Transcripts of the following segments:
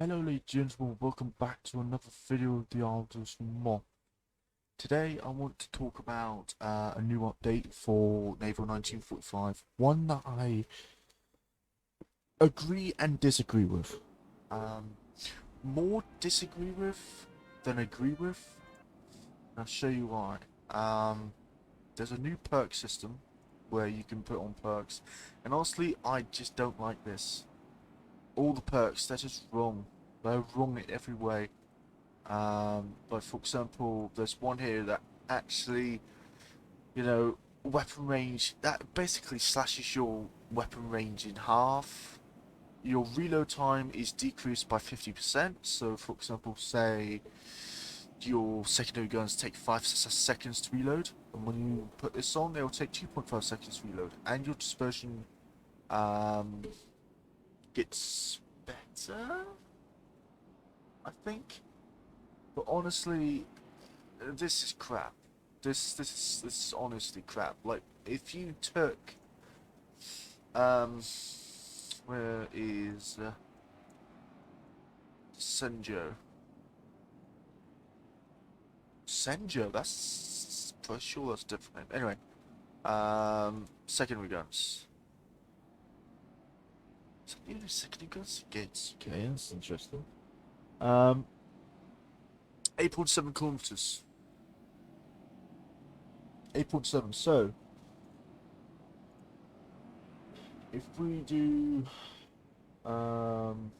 Hello ladies and gentlemen, welcome back to another video of the Aldous Mod. Today I want to talk about a new update for Naval 1945, one that I agree and disagree with. Um, More disagree with than agree with, and I'll show you why. There's a new perk system where you can put on perks, and honestly I just don't like this. All the perks, they're just wrong. They're wrong in every way. Like for example, there's one here that actually, weapon range, that basically slashes your weapon range in half. Your reload time is decreased by 50%. So for example, say your secondary guns take 5 seconds to reload, and when you put this on, they'll take 2.5 seconds to reload, and your dispersion um, gets better, I think. But honestly, this is crap. This is honestly crap. Like if you took um where is Senjo? Senjo, that's for sure that's a different name. Anyway, secondary guns. Is that even secondary guns? Gates. Okay, that's interesting. Um 8.7 kilometers. 8.7. So if we do um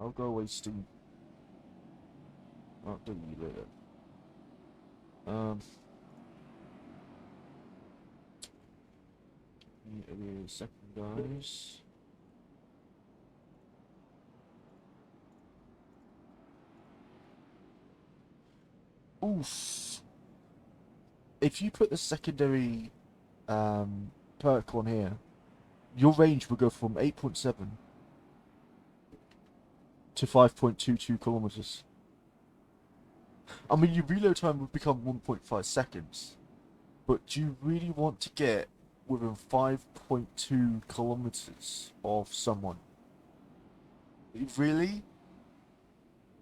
I'll go wasting. I'll delete it. Um Give me a second, guys. Oof. If you put the secondary perk on here, your range will go from 8.7 to 5.22 kilometers. I mean, your reload time would become 1.5 seconds. But do you really want to get within 5.2 kilometers of someone? Really?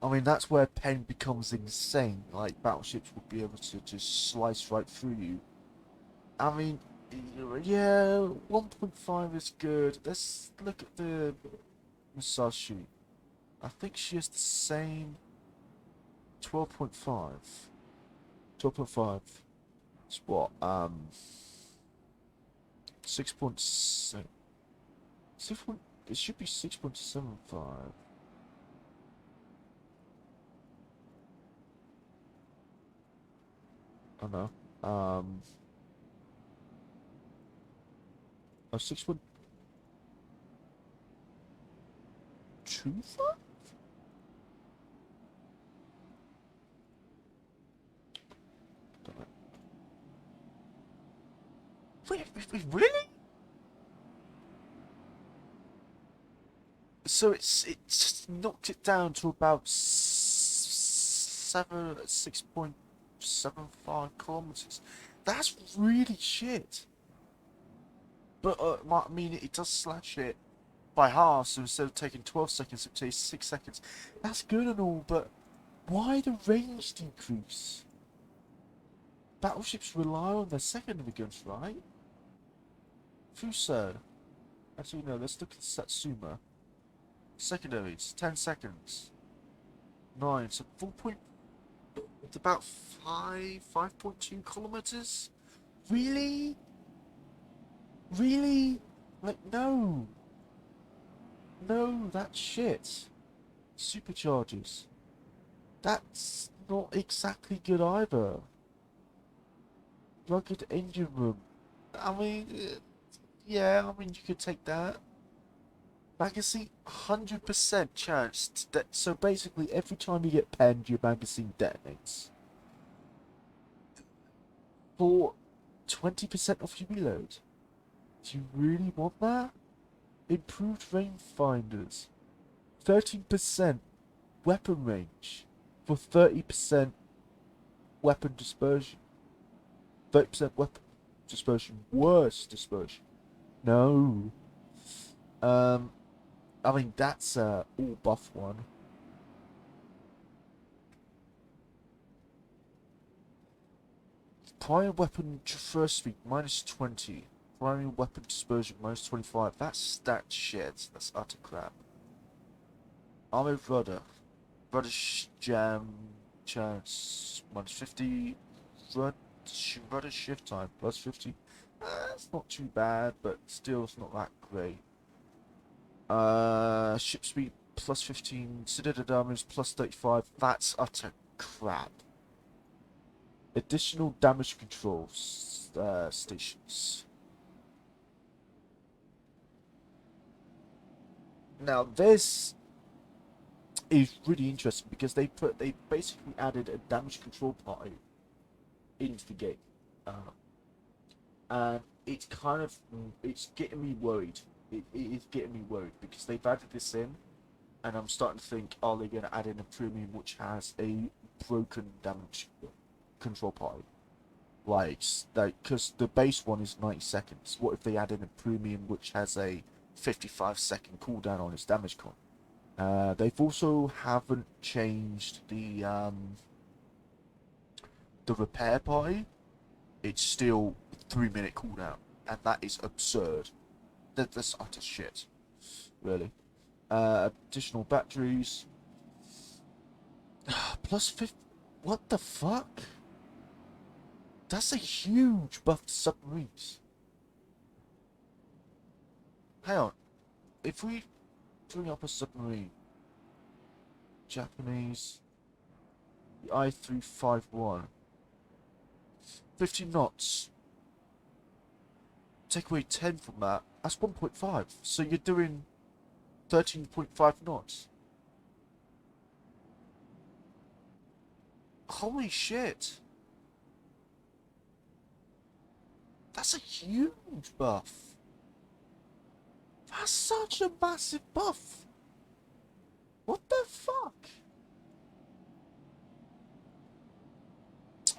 I mean, that's where pen becomes insane. Like, battleships will be able to just slice right through you. I mean, yeah, 1.5 is good. Let's look at the Musashi. I think she has the same 12.5. 12.5. It's what? 6.7. 6. It should be 6.75. I don't know. Oh, 6.25? Wait, really? So it's knocked it down to about 6.75 kilometers. That's really shit. But I mean, it does slash it by half. So instead of taking 12 seconds, it takes 6 seconds. That's good and all, but why the range decrease? Battleships rely on their secondary guns, right? Fuso. Actually, no. Let's look at Satsuma. Secondaries, 10 seconds. 9, so 4 point... It's about 5.2 kilometers? Really? Really? Like, no. No, that's shit. Superchargers. That's not exactly good either. Rugged engine room. I mean, yeah, I mean, you could take that. Magazine, 100% chance. So basically, every time you get penned, your magazine detonates. For 20% off your reload. Do you really want that? Improved rangefinders. 13% weapon range. For 30% weapon dispersion. 30% weapon dispersion. Worse dispersion. No. Um, I mean, that's a all buff one. Primary weapon first speed minus 20. Primary weapon dispersion minus 25. That's stat shit. That's utter crap. Armor rudder. Rudder jam chance minus 50. Rudder shift time plus 50. That's not too bad, but still it's not that great. Ship speed plus 15. Citadel damage plus 35. That's utter crap. Additional damage control stations. Now this is really interesting because they basically added a damage control party into the game, and it's kind of it's getting me worried. It is getting me worried because they've added this in, and I'm starting to think, are they going to add in a premium which has a broken damage control party? Like, because the base one is 90 seconds. What if they add in a premium which has a 55-second cooldown on its damage con? They've also haven't changed the repair party. It's still 3-minute cooldown, and that is absurd. That's utter shit, really. Additional batteries. Plus 50. What the fuck? That's a huge buff to submarines. Hang on. If we bring up a submarine, Japanese, the I-351, 50 knots. Take away 10 from that. That's 1.5. So you're doing 13.5 knots. Holy shit. That's a huge buff. That's such a massive buff. What the fuck?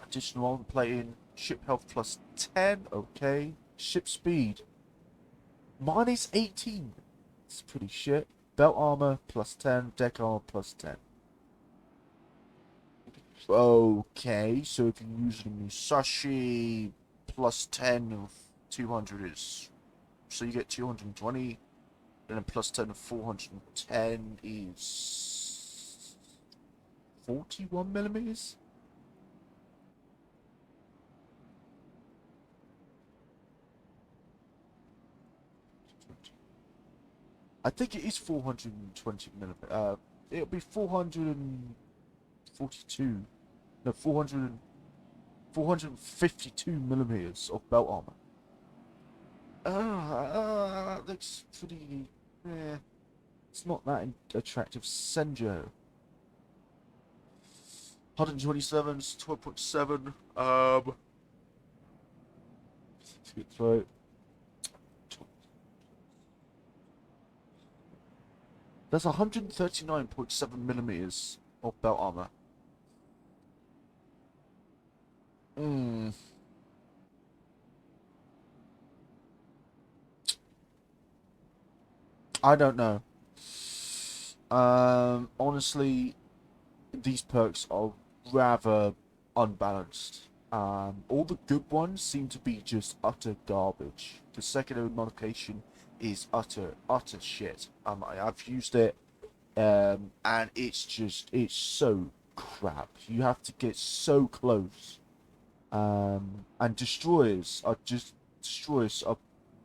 Additional armor plating. Ship health plus 10. Okay. Ship speed. Minus 18. It's pretty shit. Belt armor plus 10. Deck armor plus 10. Okay, so if you're using Musashi, plus 10 of 200 is... So you get 220, and then plus 10 of 410 is... 41 millimeters? I think it is 420 millimeters. It'll be 442. No, 452 millimeters of belt armor. That looks pretty... Eh, it's not that attractive. Senjo. 127's 12.7. Let's get through it. There's 139.7 millimeters of belt armor. I don't know. Honestly, these perks are rather unbalanced. All the good ones seem to be just utter garbage. The secondary modification is utter shit. I've used it, and it's so crap. You have to get so close. And destroyers are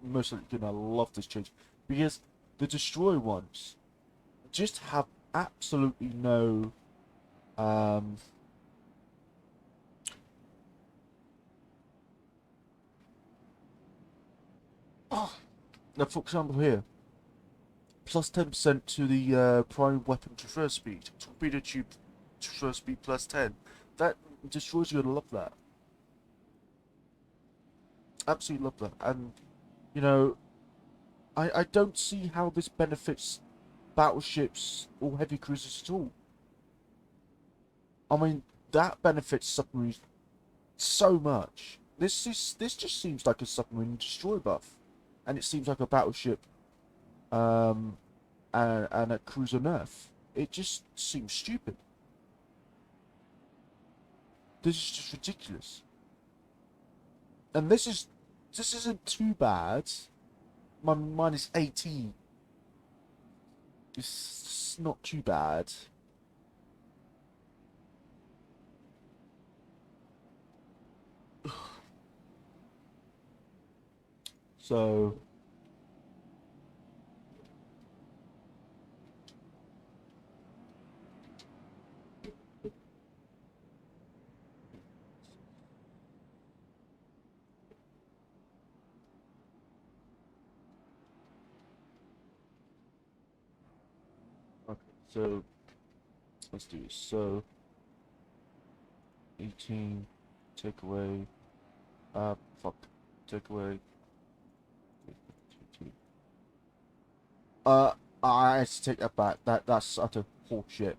most likely gonna love this change because the destroy ones just have absolutely no um Now, for example, here, plus 10% to the primary weapon transfer speed. Torpedo tube transfer speed plus 10. That destroys you. Gonna love that. Absolutely love that. And you know, I don't see how this benefits battleships or heavy cruisers at all. I mean, that benefits submarines so much. This just seems like a submarine destroy buff, and it seems like a battleship, um, and a cruiser nerf. It just seems stupid. This is just ridiculous. And this isn't too bad. Mine is 18. It's not too bad. So okay, so let's do this. So 18 take away fuck. Take away uh I have to take that back. That's utter horseshit.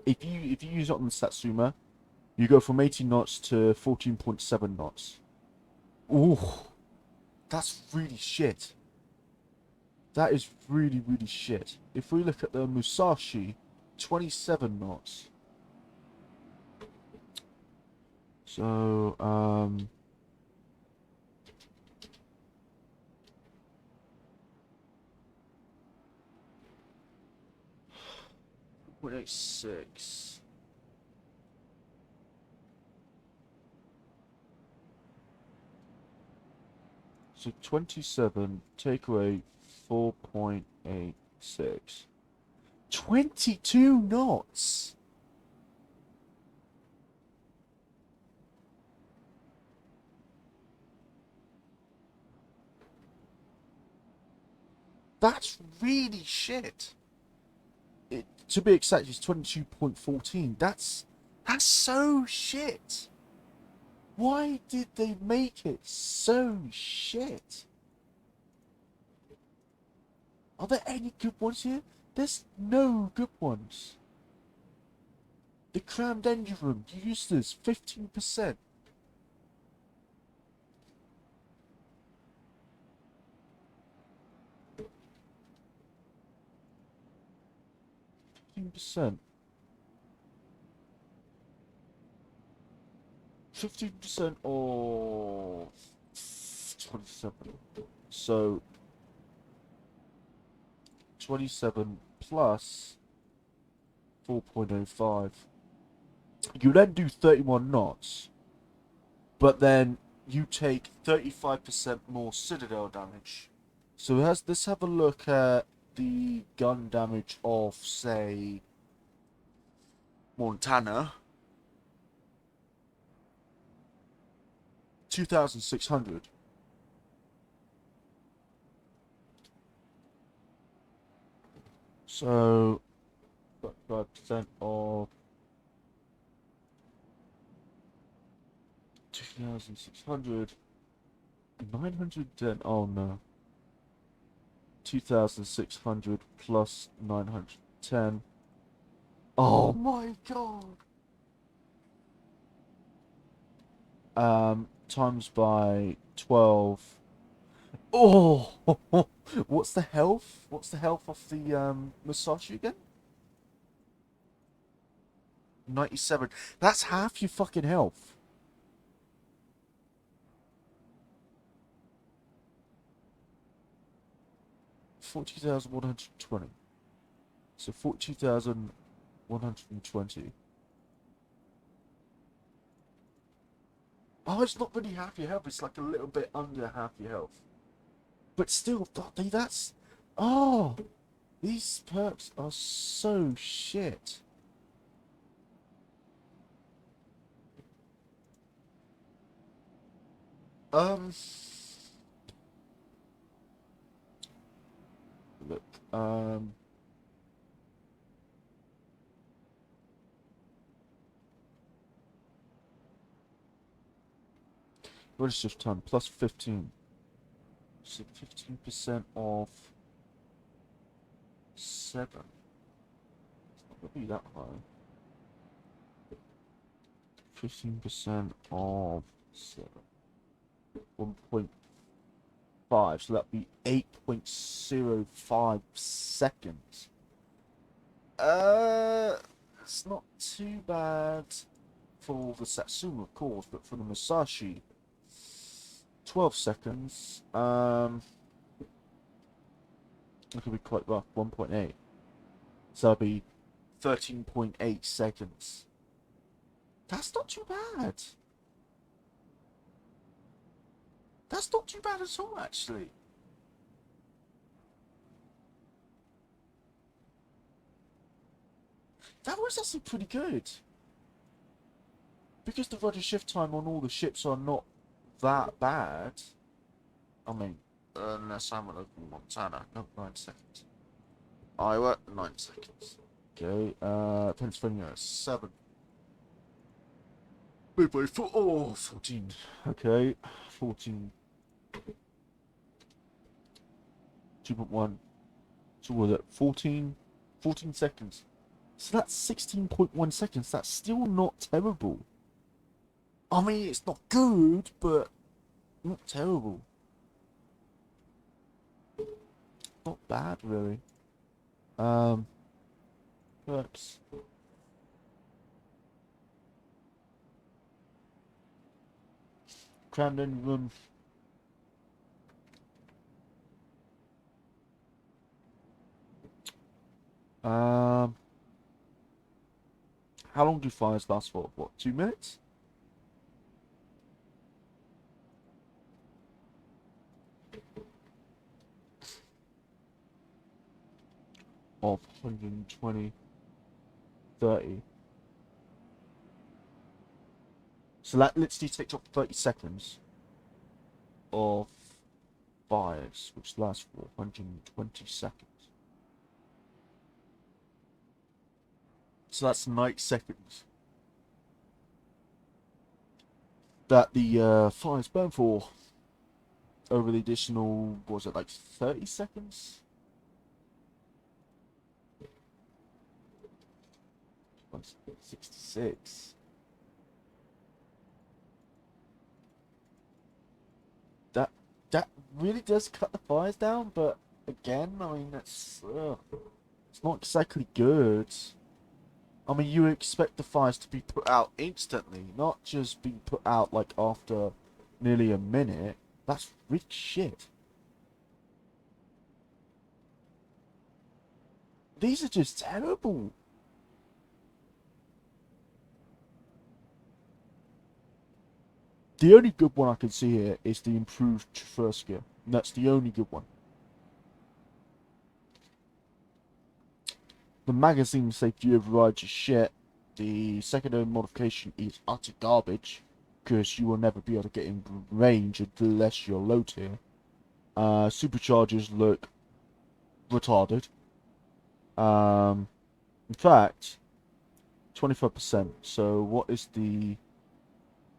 If you use it on the Satsuma, you go from 18 knots to 14.7 knots. Ooh, that's really shit. That is really, really shit. If we look at the Musashi, 27 knots. So, 0.86. So 27 take away 4.86. 22 knots. That's really shit. To be exact, it's 22.14. That's so shit. Why did they make it so shit? Are there any good ones here? There's no good ones. The crammed engine room, useless, 15%. 15%. 15% of 27. So 27 plus 4.05. You then do 31 knots, but then you take 35% more citadel damage. So let's have a look at the gun damage of, say, Montana. 2,600. So 5% of 2,600. 910. Oh no. 2,600 plus 910. Oh my god. Times by 12. Oh, what's the health? What's the health of the Musashi again? 97. That's half your fucking health. $40,120. So 42,120. Oh, it's not really half your health. It's like a little bit under half your health. But still, that's... Oh! These perks are so shit. Um... Um, what is shift time? Plus 15. So 15% of 7. It's not going to be that high. 15% of 7. 1.5. So that'd be 8.05 seconds. It's not too bad for the Satsuma, of course, but for the Musashi, 12 seconds. It could be quite rough. 1.8. So that'd be 13.8 seconds. That's not too bad. That's not too bad at all, actually. That was actually pretty good. Because the rudder shift time on all the ships are not that bad. I mean, unless I'm on Montana. No, 9 seconds. Iowa, 9 seconds. Okay, Pennsylvania, 7. Midway for 14. Okay, 14. 2.1. So what was it? 14 seconds. So that's 16.1 seconds. That's still not terrible. I mean, it's not good, but not terrible. Not bad, really. Perks. Crammed in room. How long do fires last for? What, 2 minutes? Of 120, 30. So that literally takes up 30 seconds of fires, which lasts for 120 seconds. So that's 90 seconds that the fires burn for. Over the additional, what was it, like 30 seconds? 66. That really does cut the fires down, but again, I mean, it's not exactly good. I mean, you expect the fires to be put out instantly, not just be put out like after nearly a minute. That's really shit. These are just terrible. The only good one I can see here is the improved traverse gear. And that's the only good one. The magazine safety overrides is shit. The secondary modification is utter garbage, because you will never be able to get in range unless you're low tier. Superchargers look retarded. In fact, 25%. So what is the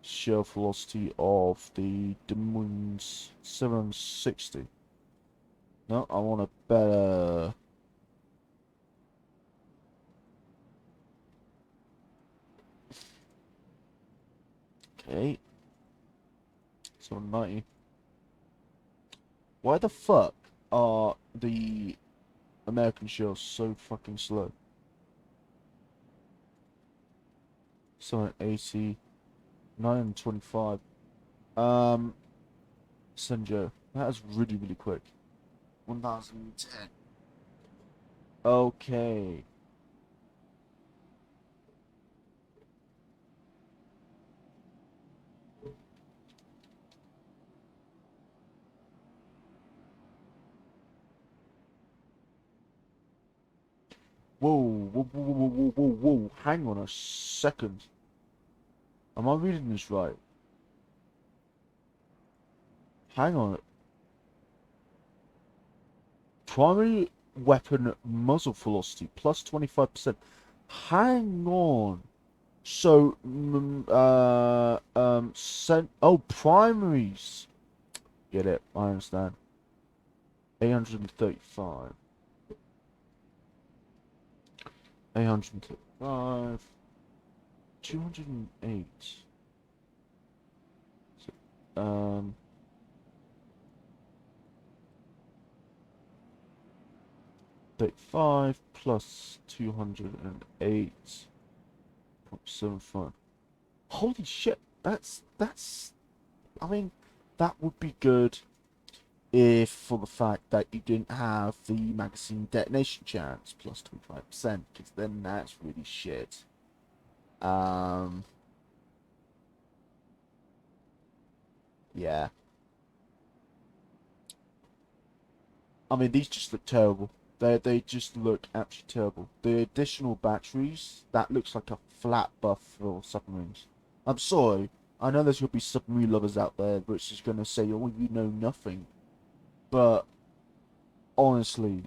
sheer velocity of the Des Moines 760? No, I want a better. Okay. So 90. Why the fuck are the American shells so fucking slow? 780. 925. Senjo. That is really, really quick. 1010. Okay. Whoa, whoa, whoa, whoa, whoa, whoa, whoa. Hang on a second. Am I reading this right? Hang on. Primary weapon muzzle velocity plus 25%. Hang on. So, primaries. Get it? I understand. 835. 835. 208. Um. 35 plus 208.75. Holy shit, that's I mean, that would be good if for the fact that you didn't have the magazine detonation chance plus 25%, because then that's really shit. Yeah. I mean, these just look terrible. They just look absolutely terrible. The additional batteries, that looks like a flat buff for submarines. I'm sorry. I know there's going to be submarine lovers out there which is going to say, oh, you know nothing. But, honestly,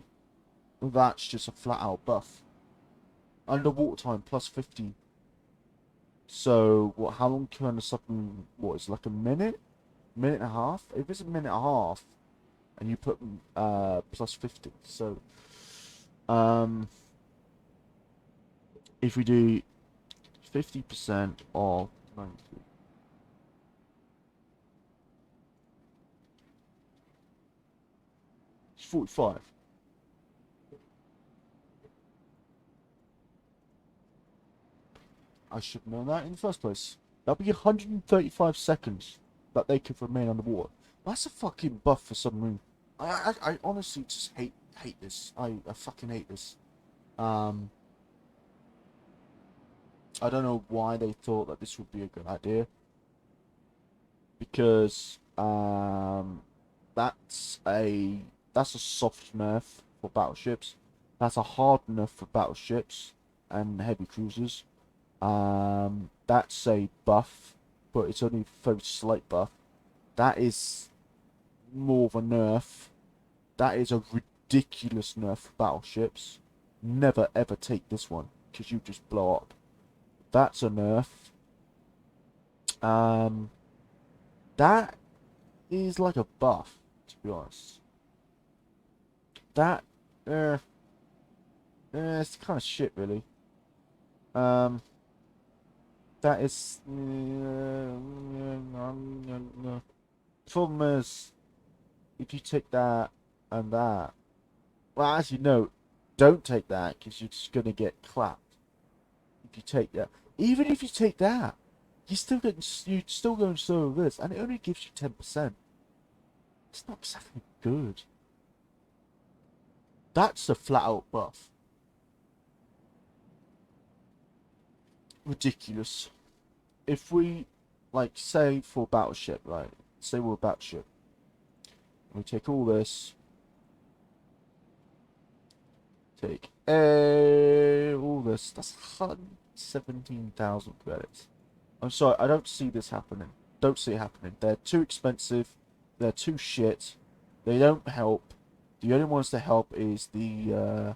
that's just a flat out buff. Underwater time, plus 50. So, what? How long can a submarine, what, is it like a minute? Minute and a half? If it's a minute and a half, and you put plus 50. So, um, if we do 50% of 90, it's 45. I should know that in the first place. That'll be 135 seconds that they could remain underwater. That's a fucking buff for submarine. I honestly just hate this. I fucking hate this. Um, I don't know why they thought that this would be a good idea. Because that's a soft nerf for battleships. That's a hard nerf for battleships and heavy cruisers. That's a buff, but it's only a very slight buff. That is more of a nerf. That is a ridiculous nerf for battleships. Never ever take this one, because you just blow up. That's a nerf. Um, that is like a buff, to be honest. That, it's kind of shit, really. Um, that is. Problem is, if you take that and that, well, as you know, don't take that because you're just gonna get clapped. If you take that, even if you take that, you're still going slower with this, and it only gives you 10%. It's not exactly good. That's a flat out buff. Ridiculous. If we, like, say for battleship, right? Say we're a battleship. We take all this. Take all this. That's 117,000 credits. I'm sorry, I don't see this happening. Don't see it happening. They're too expensive. They're too shit. They don't help. The only ones that help is the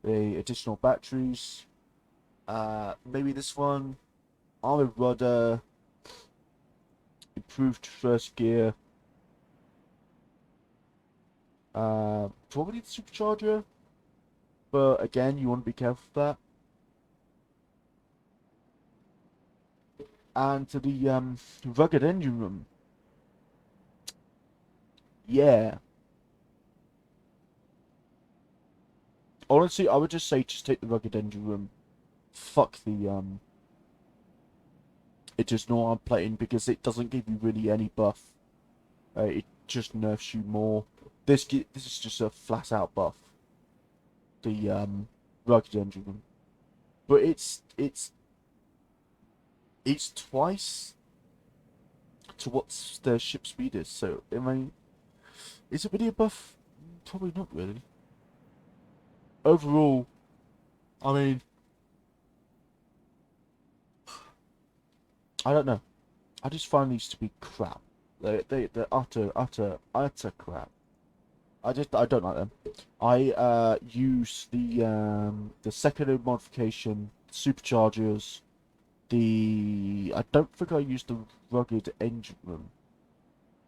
additional batteries. Maybe this one. Armored rudder. Improved first gear. Probably the supercharger. But again, you want to be careful with that. And to the rugged engine room. Yeah. Honestly, I would just say just take the rugged engine room. Fuck the it just normal plating because it doesn't give you really any buff. It just nerfs you more. This is just a flat out buff. The rugged engine room, but it's twice to what their ship speed is. So I mean, is it really a buff? Probably not really. Overall, I mean, I don't know. I just find these to be crap. They're utter crap. I don't like them. I use the second modification, superchargers. I don't think I used the rugged engine room.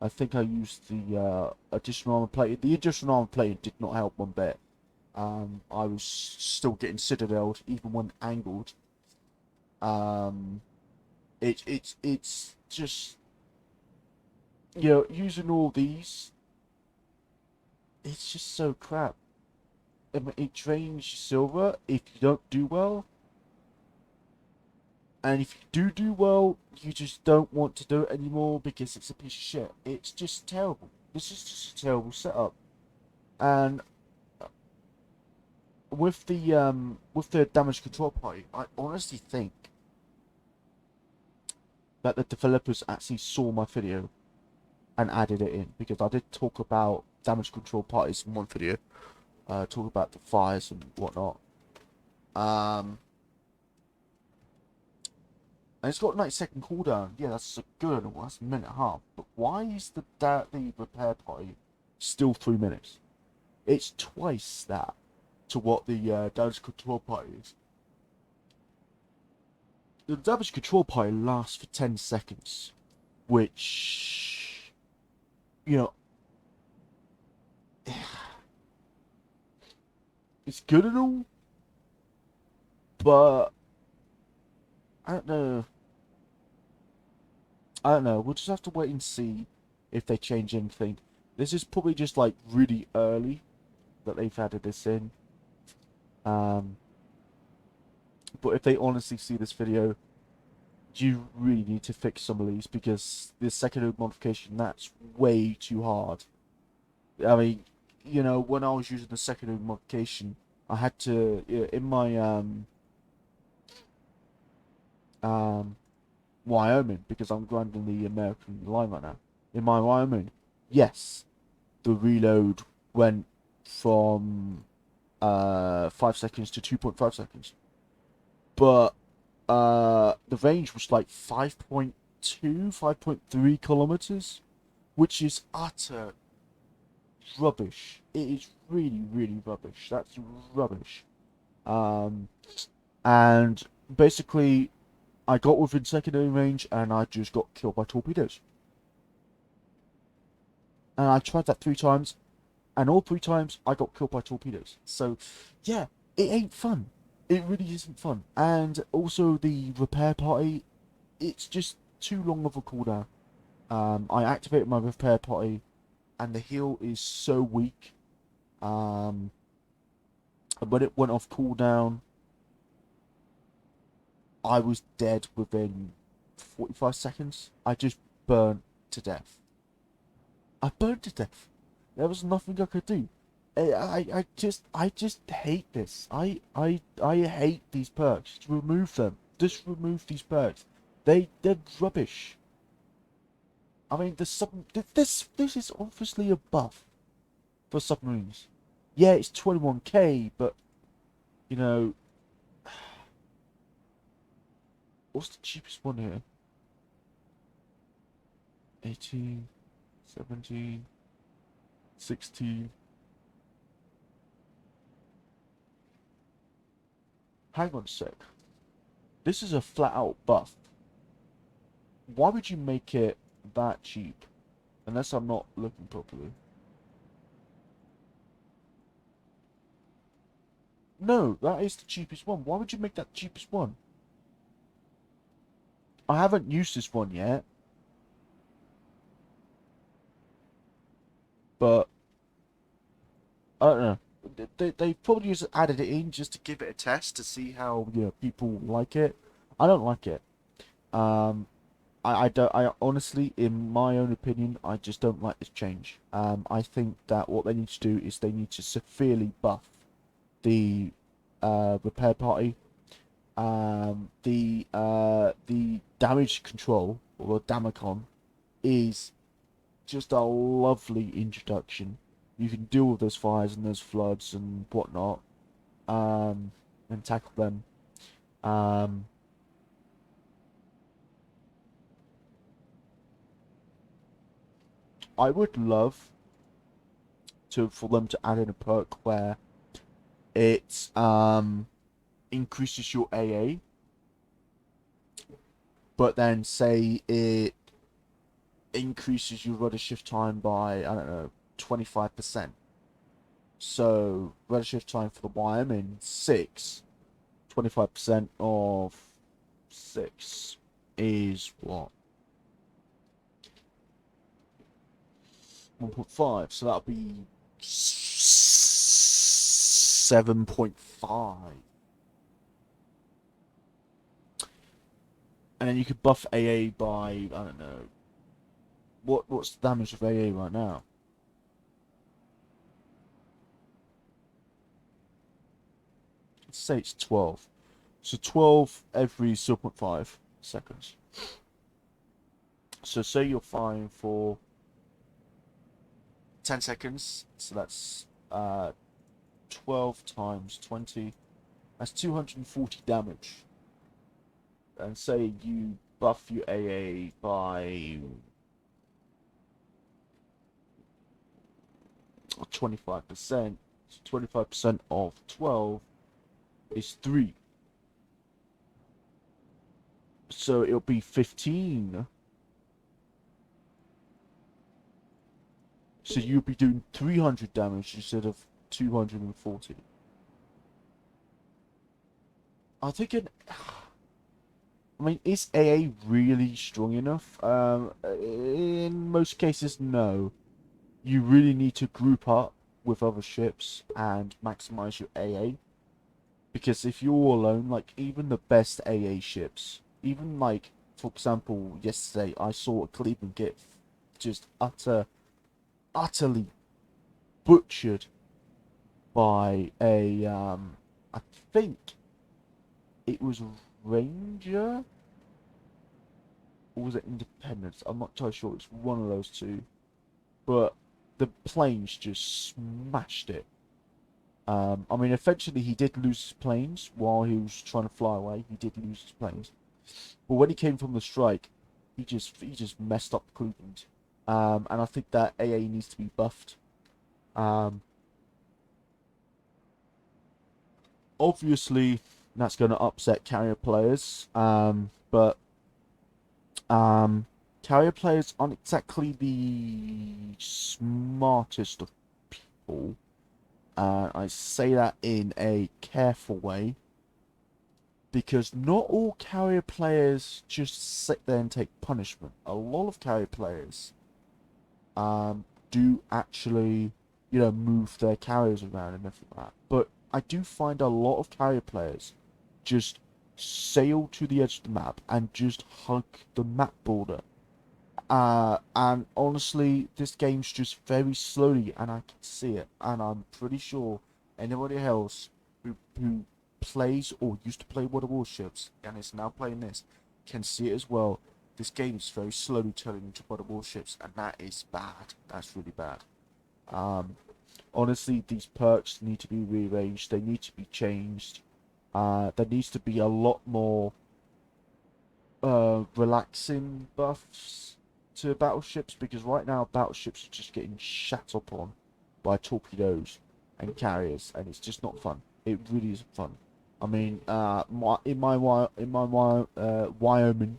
I think I used the additional armor plating. The additional armor plating did not help one bit. I was still getting citadeled even when angled. Um, it's just, using all these, it's just so crap. I mean, it drains your silver if you don't do well, and if you do well, you just don't want to do it anymore because it's a piece of shit. It's just terrible. This is just a terrible setup. And with the damage control party, I honestly think that the developers actually saw my video and added it in, because I did talk about damage control parties in one video, talk about the fires and whatnot. Um, and it's got a 90-second cooldown. Yeah, that's a good one. That's a minute and a half. But why is the repair party still 3 minutes? It's twice that to what the damage control party is. The damage control party lasts for 10 seconds, which, you know, it's good and all, but I don't know. I don't know. We'll just have to wait and see if they change anything. This is probably just like really early that they've added this in. Um, but if they honestly see this video, you really need to fix some of these, because this second modification, that's way too hard. I mean, when I was using the second modification, I had to, in my um Wyoming, because I'm grinding the American line right now. In my Wyoming, yes, the reload went from 5 seconds to 2.5 seconds, but the range was like 5.2, 5.3 kilometers, which is utter rubbish. It is really, really rubbish. That's rubbish. Um, and basically, I got within secondary range and I just got killed by torpedoes. And I tried that 3 times, and all 3 times I got killed by torpedoes. So, yeah, it ain't fun. It really isn't fun. And also the repair party, it's just too long of a cooldown. I activated my repair party, and the heal is so weak. Um, when it went off cooldown, I was dead within 45 seconds. I just burnt to death. I burned to death. There was nothing I could do. I just hate this. I hate these perks. Just remove them. Just remove these perks. They're rubbish. I mean, this is obviously a buff for submarines. Yeah, it's 21k, but you know, what's the cheapest one here? 18, 17, 16. Hang on a sec. This is a flat out buff. Why would you make it that cheap? Unless I'm not looking properly. No, that is the cheapest one. Why would you make that the cheapest one? I haven't used this one yet, but I don't know. They probably just added it in just to give it a test to see how people like it. I don't like it. Um, I don't. I honestly, in my own opinion, I just don't like this change. I think that what they need to do is they need to severely buff the repair party. The damage control, or the Damacon, is just a lovely introduction. You can deal with those fires and those floods and whatnot, and tackle them. Um, I would love for them to add in a perk where it increases your AA, but then say it increases your rudder shift time by, I don't know, 25%. So rudder shift time for the Wyoming 6, 25% of 6 is what? 1.5. So that'll be 7.5. And then you could buff AA by, I don't know, what's the damage of AA right now? Let's say it's 12. So 12 every 0.5 seconds. So say you're firing for 10 seconds. So that's 12 times 20. That's 240 damage. And say you buff your AA by 25%. So 25% of 12 is 3. So it'll be 15. So you'll be doing 300 damage instead of 240. I think I mean, is AA really strong enough? In most cases, no. You really need to group up with other ships and maximize your AA. Because if you're all alone, like, even the best AA ships, even, like, for example, yesterday, I saw a Cleveland get just utterly butchered by a, I think it was Ranger? Or was it Independence? I'm not entirely sure. It's one of those two. But the planes just smashed it. I mean, eventually he did lose his planes while he was trying to fly away. He did lose his planes. But when he came from the strike, he just messed up Cleveland. And I think that AA needs to be buffed. Obviously, that's going to upset carrier players. But carrier players aren't exactly the smartest of people. I say that in a careful way. Because not all carrier players just sit there and take punishment. A lot of carrier players do actually, move their carriers around and everything like that. But I do find a lot of carrier players just sail to the edge of the map and just hug the map border. And honestly, this game's just very slowly, and I can see it. And I'm pretty sure anybody else who plays or used to play World of Warships and is now playing this can see it as well. This game is very slowly turning into World of Warships, and that is bad. That's really bad. Honestly, these perks need to be rearranged. They need to be changed. There needs to be a lot more relaxing buffs to battleships, because right now battleships are just getting shat upon by torpedoes and carriers, and it's just not fun. It really isn't fun. I mean, in my Wyoming,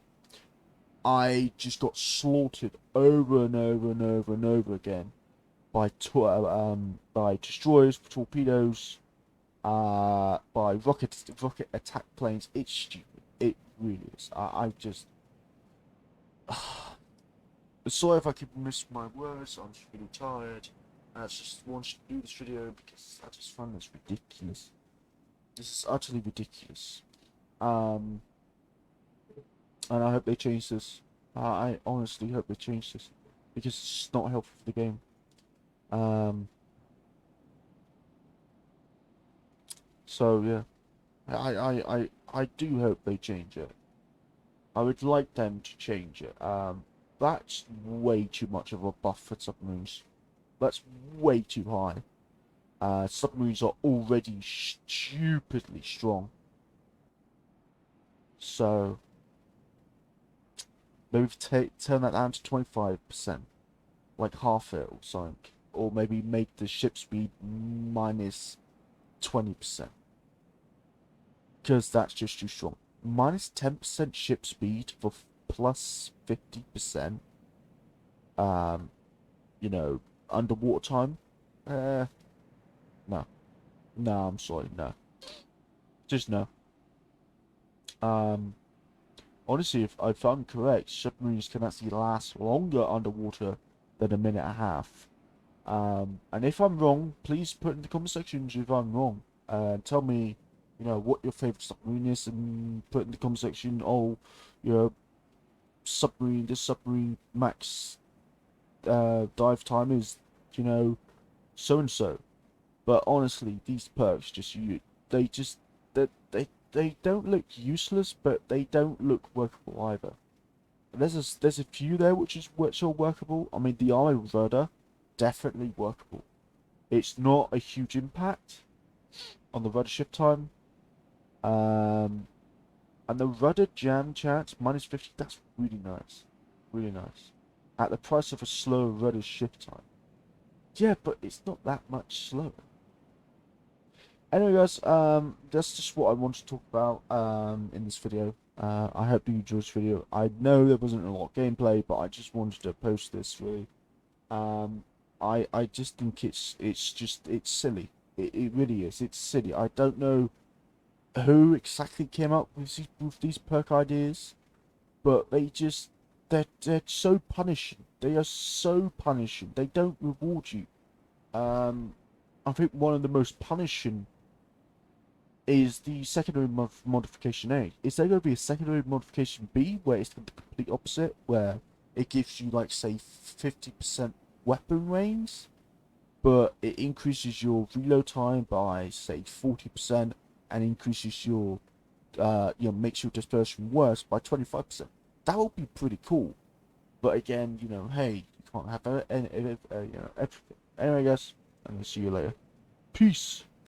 I just got slaughtered over and over and over and over again by destroyers, torpedoes, by rocket attack planes. It's stupid. It really is. I just. Sorry if I keep missing my words. I'm just really tired. I just wanted to do this video because I just find this ridiculous. This is utterly ridiculous. And I hope they change this. I honestly hope they change this, because it's not helpful for the game. So yeah, I do hope they change it. I would like them to change it. That's way too much of a buff for submarines. That's way too high. Submarines are already stupidly strong. So maybe turn that down to 25%, like half it or something. or maybe make the ship speed minus 20%, because that's just too strong. Minus 10% ship speed for plus 50%, you know, underwater time. No. No, I'm sorry, no. Just no. Um, Honestly, if I'm correct, submarines can actually last longer underwater than a minute and a half. And if I'm wrong, please put in the comment sections if I'm wrong. Tell me, what your favorite submarine is, and put in the comment section, oh, your this submarine max dive time is, so and so. But honestly, these perks they just they don't look useless, but they don't look workable either. There's a few there which are workable. I mean, the eye rudder, definitely workable. It's not a huge impact on the rudder shift time. And the rudder jam chat minus 50. That's really nice, really nice. At the price of a slower rudder shift time. Yeah, but it's not that much slower. Anyway, guys, that's just what I want to talk about in this video. I hope you enjoyed this video. I know there wasn't a lot of gameplay, but I just wanted to post this really. I just think it's silly. It really is. It's silly. I don't know who exactly came up with these perk ideas, but they're so punishing. They are so punishing. They don't reward you. I think one of the most punishing is the secondary modification A. Is there going to be a secondary modification B where it's the complete opposite, where it gives you, like, say, 50% weapon range, but it increases your reload time by, say, 40%, and increases your, makes your dispersion worse by 25%. That would be pretty cool. But again, hey, you can't have everything. Anyway, guys, I'm gonna see you later. Peace.